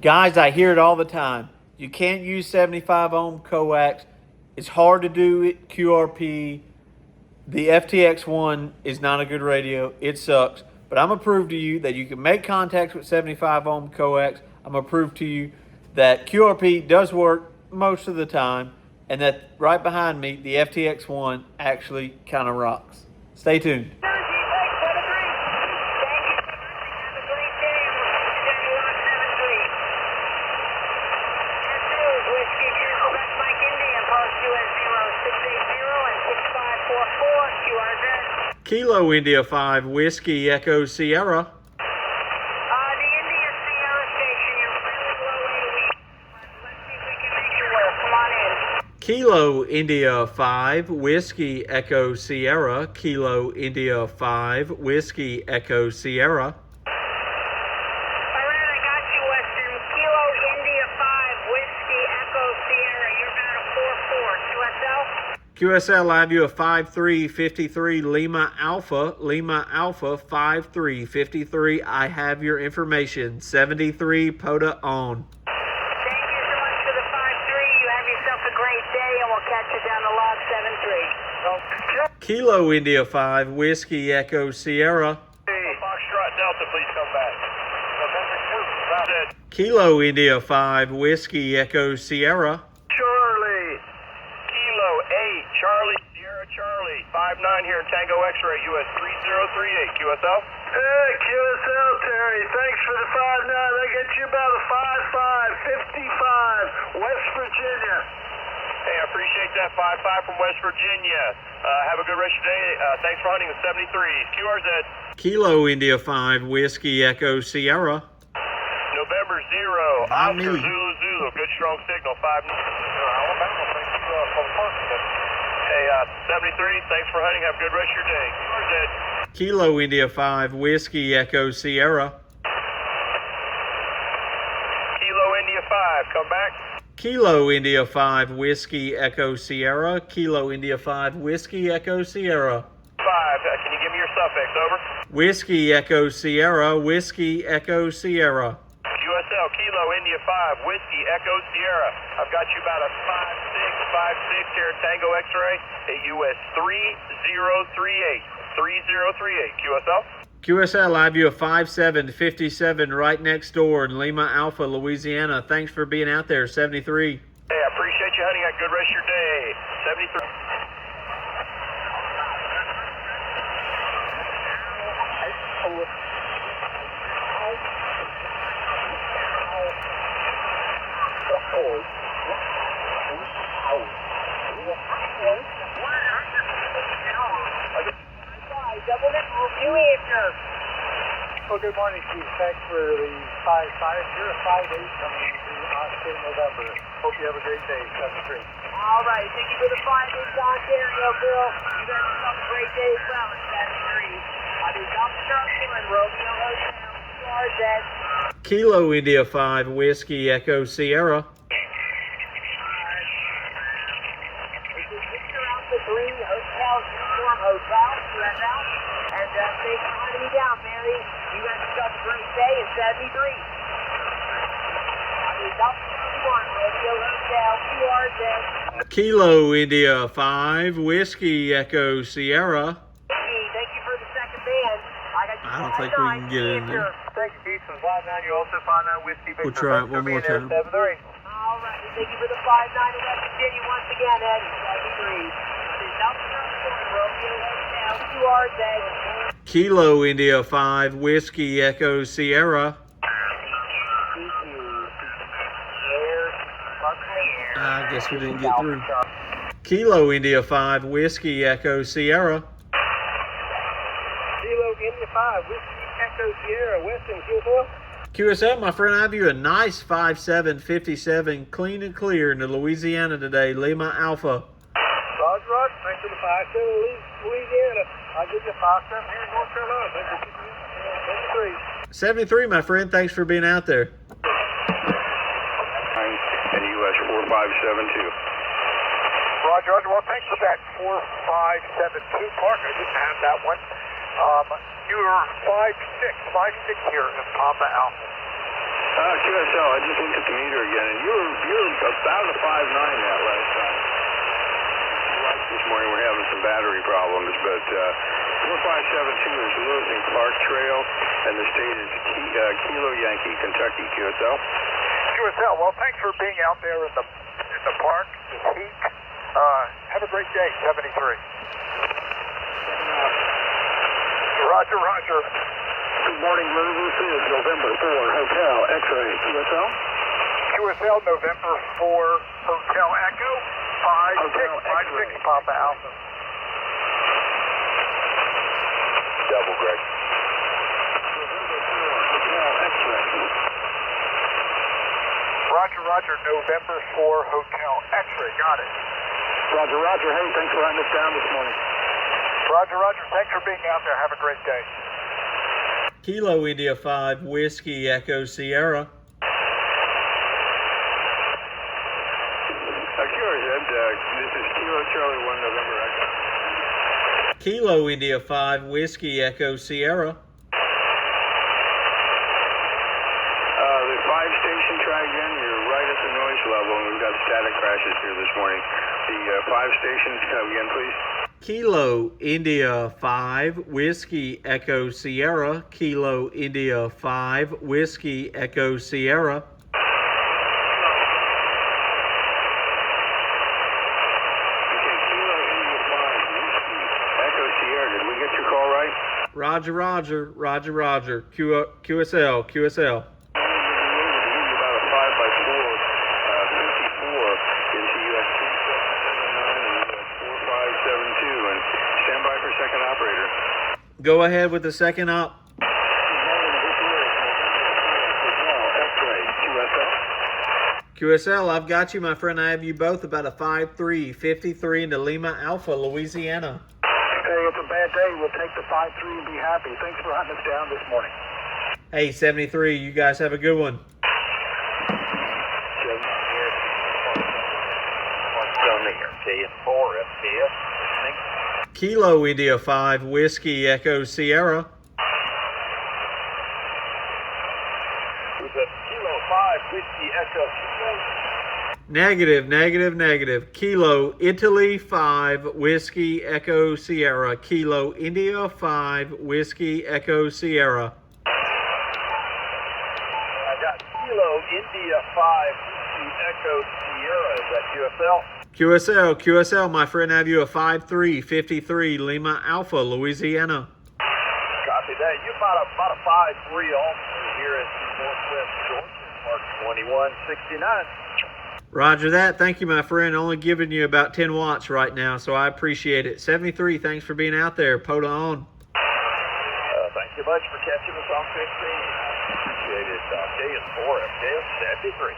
Guys, I hear it all the time. You can't use 75 ohm coax. It's hard to do it QRP. The FTX1 is not a good radio. It sucks. But I'm going to prove to you that you can make contacts with 75 ohm coax. I'm going to prove to you that QRP does work most of the time, and that right behind me, the FTX1 actually kind of rocks. Stay tuned. Kilo India 5 Whiskey Echo Sierra. The India Sierra station, you're really low AOE. Let's see if we can make it work. Come on in. Kilo India 5 Whiskey Echo Sierra. Kilo India 5 Whiskey Echo Sierra. Alright, I got you, Western. Kilo India 5 Whiskey Echo Sierra. You're about a 4-4. QSL? QSL, I have you a 5353 Lima Alpha. Lima Alpha 5353. I have your information. 73 POTA on. Thank you so much for the 5-3. You have yourself a great day, and we'll catch you down the log 7-3. Kilo India 5 Whiskey Echo Sierra. Foxtrot Delta, please come back. November 2, Kilo India 5 Whiskey Echo Sierra. Charlie, Kilo 8, Charlie, Sierra Charlie, 5-9 here in Tango X-Ray, US 3038, QSL? Hey, QSL, Terry. Thanks for the 5-9. I get you about a 5-5, 55, West Virginia. Hey, I appreciate that. 5-5 from West Virginia. Have a good rest of your day. Thanks for hunting the 73s. QRZ. Kilo India 5 Whiskey Echo Sierra. November 0, I'm Oscar me. Zulu Zulu. Good strong signal. 5-9. Alabama, thank you for the Hey, 73, thanks for hunting. Have a good rest of your day. QRZ. Kilo India 5 Whiskey Echo Sierra. Kilo India 5, come back. Kilo India 5 Whiskey Echo Sierra. Kilo India 5 Whiskey Echo Sierra. 5, can you give me your suffix, over? Whiskey Echo Sierra. Whiskey Echo Sierra. USL, Kilo India 5, Whiskey Echo Sierra. I've got you about a 5-6 here in Tango X-Ray, at US 3038. 3038, QSL? QSL, I have you a 5757 right next door in Lima Alpha, Louisiana. Thanks for being out there, 73. Hey, I appreciate you, honey. Have a good rest of your day. 73. Well, good morning, Chief. Thanks for the 5-5. You're a 5-8 coming into Oscar November. Hope you have a great day. 7-3. All right, thank you for the 5-8 Ontario, Bill. You guys have a great day as well. It's 7-3. I'll do Delta Charlie and Romeo Hotel. QRZ. Kilo India 5 Whiskey Echo Sierra. This is Victor Alpha 3 Hotel Uniform Hotel, QSL. And thanks for hunting me down, Mary. You guys have got a great day. It's 73. I'll do Delta Charlie 1, Romeo Hotel, QRZ. Kilo India 5 Whiskey Echo Sierra. Thank you for the second band. I don't think we can get in there. Thank you, Chief. From 5-9, you also find out Whiskey Victor. We'll try it one more time. 7-3. All right, thank you for the 5-9 in West Virginia once again, Eddie. 73. This is Delta Charlie 1, Romeo Hotel, QRZ. Kilo India 5 Whiskey Echo Sierra. I guess we didn't get through. Kilo India 5 Whiskey Echo Sierra. Kilo India 5, Whiskey Echo Sierra, Western QSL. QSL, my friend, I have you a nice 5757 clean and clear into Louisiana today, Lima Alpha. Roger, thanks for the 5-7 Louisiana. I'll give you a 5-7 here in North Carolina. Thanks for 73. 73, my friend, thanks for being out there. And US 4572. Roger, well, thanks for that 4572. Clark, I didn't have that one. You're 5-6 here in Papa Alpha. QSL, I just looked at the meter again, and you're about a 5.9 that last time. This morning we're having some battery problems, but 4572 is Lewis and Clark Trail, and the state is Kilo Yankee, Kentucky. QSL. QSL, well, thanks for being out there in the park, this heat. Have a great day, 73. Roger, roger. Good morning, Lou. This is November 4 Hotel X-Ray. QSL? QSL, November 4 Hotel Echo, 56 Papa Alpha. Double, Greg. November 4 Hotel X-Ray. Roger, roger, November 4 Hotel X-Ray, got it. Roger, roger. Hey, thanks for writing us down this morning. Roger, roger, thanks for being out there. Have a great day. Kilo India 5 Whiskey Echo Sierra. This is Kilo Charlie 1 November Echo. Kilo India 5 Whiskey Echo Sierra. The 5 station, try again. You're right at the noise level, and we've got static crashes here this morning. The 5 stations, come again, please. Kilo India 5 Whiskey Echo Sierra. Kilo India 5 Whiskey Echo Sierra. Roger, roger, roger, roger. QSL, QSL. About a 5x4, 54 into US 3779 and US 4572, and stand by for second operator. Go ahead with the second op. QSL, I've got you, my friend. I have you both about a 5-3, 53 into Lima Alpha, Louisiana. Hey, it's a bad day. We'll take the 5-3 and be happy. Thanks for hunting us down this morning. Hey, 73, you guys have a good one. Kilo India 5 Whiskey Echo Sierra. Was that Kilo 5 Whiskey Echo Sierra? Negative, negative, negative. Kilo Italy 5 Whiskey Echo Sierra. Kilo India 5 Whiskey Echo Sierra. I got Kilo India 5 Whiskey Echo Sierra. Is that QSL? QSL, QSL, my friend, I have you a 5-3, 53 Lima Alpha, Louisiana. Copy that. You about a 5-3 officer here at Northwest Georgia, Mark 2169. Roger that. Thank you, my friend. Only giving you about 10 watts right now, so I appreciate it. 73, thanks for being out there. POTA on. Thank you much for catching us on 15. Appreciate it. Day is 4 FKF 73.